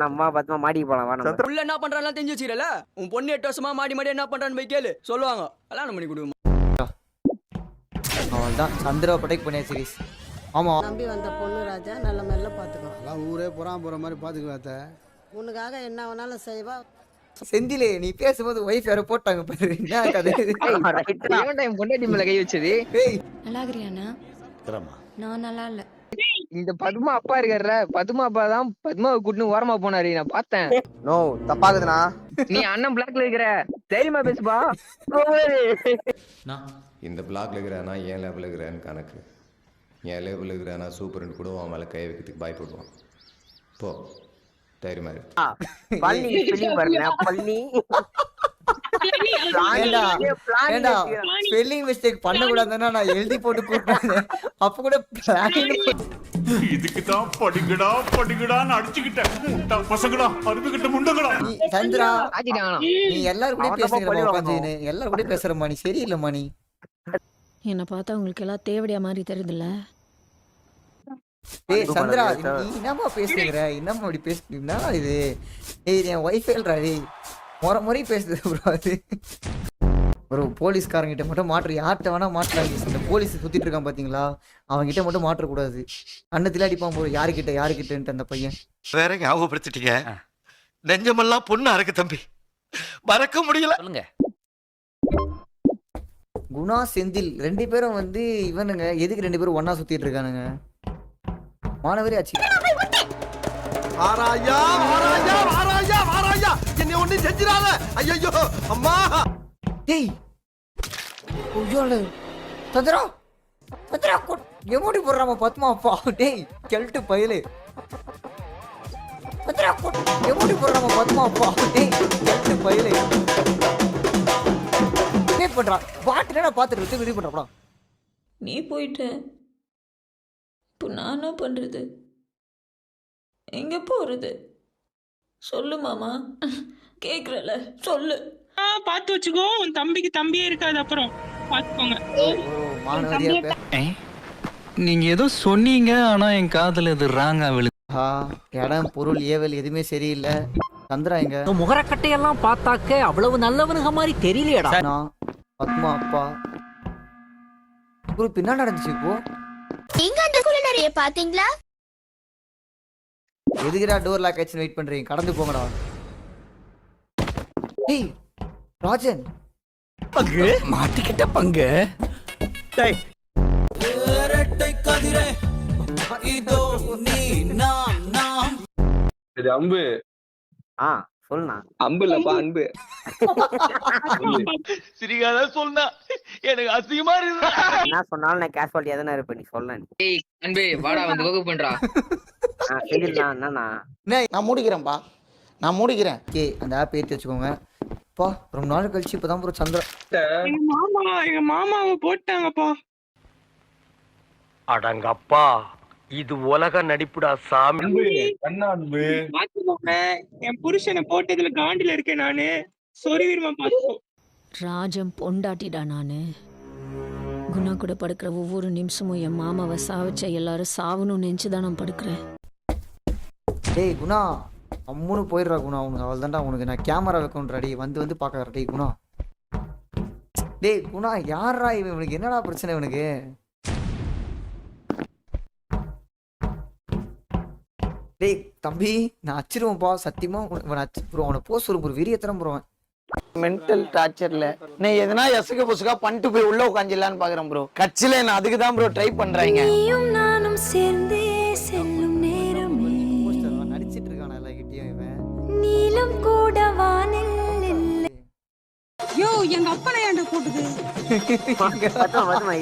நம்ம பத்மா மாடிக்கு போலாம் வா. நம்ம உள்ள என்ன பண்றான்னு தெரிஞ்சு வச்சுக்கல. உன் பொண்ணு 8 வருஷமா மாடி மாடி என்ன பண்றான்னு போய் கேளு, சொல்லுவாங்க. கல்யாணம் பண்ணி கொடுமா. அவள்தான் சந்திரா ப்ரொடெக்ட் பண்ணிய சீரிஸ். ஆமா நம்பி வந்த பொண்ணு ராஜா நல்ல மெல்ல பாத்துக்கோ. எல்லாம் ஊரே புறாம போற மாதிரி பாத்துக்குவாத்த. உனக்காக என்ன வேணாலும் செய்வா. செந்திலே நீ பேசும்போது வைஃப் யாரோ போட்டாங்க பாரு. என்ன கதை ஏன் டைம் பொண்டாட்டி மேல கை வச்சது? நல்லா இருக்கிறியாண்ணா? நான் நல்லா இல்ல. இந்த பத்மா அப்பா இருக்காருல, பத்மா அப்பா தான் பத்மாவை கூட்டின்னு ஓரமா போனாரு, நான் பார்த்தேன். நோ தப்பாகுதுண்ணா. நீ அண்ணன் பிளாக்ல இருக்கிற, தைரியமா பேசுப்பா. இந்த பிளாக்ல இருக்கிறானா ஏன் லேபிள் இருக்கிறான்னு கணக்கு. என் லேபிள் இருக்கிறானா சூப்பர்னு கூட அவன் மேலே கை வைக்கிறதுக்கு பயப்படுவான். போ தைரியமா இருக்கு. பழனி ஸ்பெல்லிங் பாருங்க, பழனி. ஸ்பெல்லிங் மிஸ்டேக் பண்ண கூடாதுன்னா நான் எழுதி போட்டு கூப்பிட்டேன். அப்ப கூட இதுக்கு தான் படிக்கடா படிக்கடான்னு அடிச்சுக்கிட்டேன். பசங்கடா அருமைக்கிட்ட முண்டங்கடா. சந்திரா நீ எல்லாரும் கூட பேசுறீங்க, எல்லாரும் கூட பேசுறமா, நீ சரியில்லைம்மா. நீ என்ன பார்த்தா உங்களுக்கு எல்லாம் தேவடியா மாதிரி தெரியுதுல்ல? ஏய் சந்திரா நீ என்னமா பேசுற? என்னமா அப்படி பேசுறீங்கன்னா இது ஏய் என் வைஃப் இல்லடா. டேய் முறை பேசுது ப்ரோ. அது ஒரு போலீஸ்காரங்கிட்ட மட்டும் மாற்று, யார்கிட்ட வேணா மாற்றலாம். இந்த போலீஸ் சுத்திட்டு இருக்கான் பாத்தீங்களா, அவன்கிட்ட மட்டும் மாற்றக்கூடாது. அன்னத்தில அடிப்பான் போற. யாருக்கிட்டன்ட்டு அந்த பையன் வேற ஞாபகப்படுத்திட்டீங்க. நெஞ்சமெல்லாம் பொண்ணு அறக்கு தம்பி, மறக்க முடியல. சொல்லுங்க. குணா செந்தில் 2 பேரும் வந்து இவனுங்க எதுக்கு 2 பேரும் ஒண்ணா சுத்திட்டு இருக்கானுங்க? மாணவரே ஆச்சு. ஆராயா ஆராயா ஆராயா ஆராயா என்ன ஒண்ணு செஞ்சிராத. ஐயோ அம்மா. டேய் ஓயோல சந்திரா சந்திரா எமோடி போடுறாம பத்மா அப்பா. டேய் கெல்ட்டு பையலே சந்திரா எமோடி போடுறாம பத்மா அப்பா. டேய் கெல்ட்டு பையலே என்ன பண்றா? பாட்டுல பாத்துட்டு வீடியோ பண்றா. நீ போயிட்ட, இப்போ நானா பண்றது? எங்க போறது? சொல்லு மாமா, கேக்குறல சொல்லு. பாத்து வச்சுக்கோ, உன் தம்பிக்கு தம்பியே இருக்காது, அப்புறம் பாத்துக்கோங்க. நீங்க ஏதோ சொன்னீங்க, ஆனா என் காதுல இது ராங்கா விழு. இடம் பொருள் ஏவல் எதுவுமே சரியில்லை. சந்திரா எங்க? முகரக்கட்டையெல்லாம் பார்த்தாக்க அவ்வளவு நல்லவனுங்க மாதிரி தெரியலையடா. பத்மா அப்பா ஒரு பின்னா நடந்துச்சு. இப்போ எங்க அந்த குள்ளனரிய பாத்தீங்களா? எதுக்குடா டோர் லாக் ஆச்சு வெயிட் பண்றீங்க? கடந்து போங்கடா. டேய் ராஜன் பங்கு மாட்டிக்கிட்ட பங்கு. டேய் இரட்டை கதிரே இதோ நீ நாம் நாம். இது அம்பு. சொல்லுண்ணா. அம்பு இல்லப்பா அன்பு. சிரிக்காத சொன்னா எனக்கு அசிங்கமா இருக்கு. என்ன சொன்னாலும் நான் கேஷுவாலிட்டியா தானே இருப்பேன், நீ சொல்ல. ஏய் அன்பு வாடா வந்து கோகு பண்றா. சரிண்ணா. என்னண்ணா நான் மூடிக்கிறேன்ப்பா, நான் மூடிக்கிறேன். ஓகே அந்த ஆப் ஏற்றி வச்சுக்கோங்க. பா ரொம்ப நாள் கழிச்சு இப்பதான் ப்ரோ சந்திரா. எங்க மாமாவை போட்டாங்கப்பா. அடங்கப்பா இது உலக நடிப்புடா சாமி. என் புருஷனை போட்டதுல காண்டில இருக்கேன் நானு. சொருவிருமா பாத்துக்கோ. ராஜம் பொண்டாட்டிடா நானு. குணா கூட படுக்கிற ஒவ்வொரு நிமிஷமும் என் மாமாவை சாவச்ச எல்லாரும் சாவணும்னு நினைச்சுதான் நான் படுக்கிறேன். டேய் குணா அம்முன்னு போயிடுறா குணா. உனக்கு அவள் தான்டா. உனக்கு நான் கேமரா வைக்கணும்டா. வந்து பார்க்கறா. டேய் குணா. டேய் குணா யாரா இவன்? இவனுக்கு என்னடா பிரச்சனை இவனுக்கு? டேய் தம்பி நான் அச்சிருவேன்ப்பா சத்தியமா. அவனை போஸ் ஒரு வெறியத்தனம் ப்ரோ. மென்டல் டார்ச்சர்ல நீ எதனா எசுக புசுகா பண்ணிட்டு போய் உள்ள உட்காந்துலான்னு பாக்குறேன் ப்ரோ. கட்சியில நான் அதுக்கு தான் ப்ரோ ட்ரை பண்றாங்க. நானும் சேர்ந்தே செல்லும் நேரமே நடிச்சிட்டு இருக்கான எல்லார்கிட்டயும் இவன். நீலம் கூட வானில் இல்லை. யோ எங்க அப்பனை ஏன்டா போட்டுது? பத்மா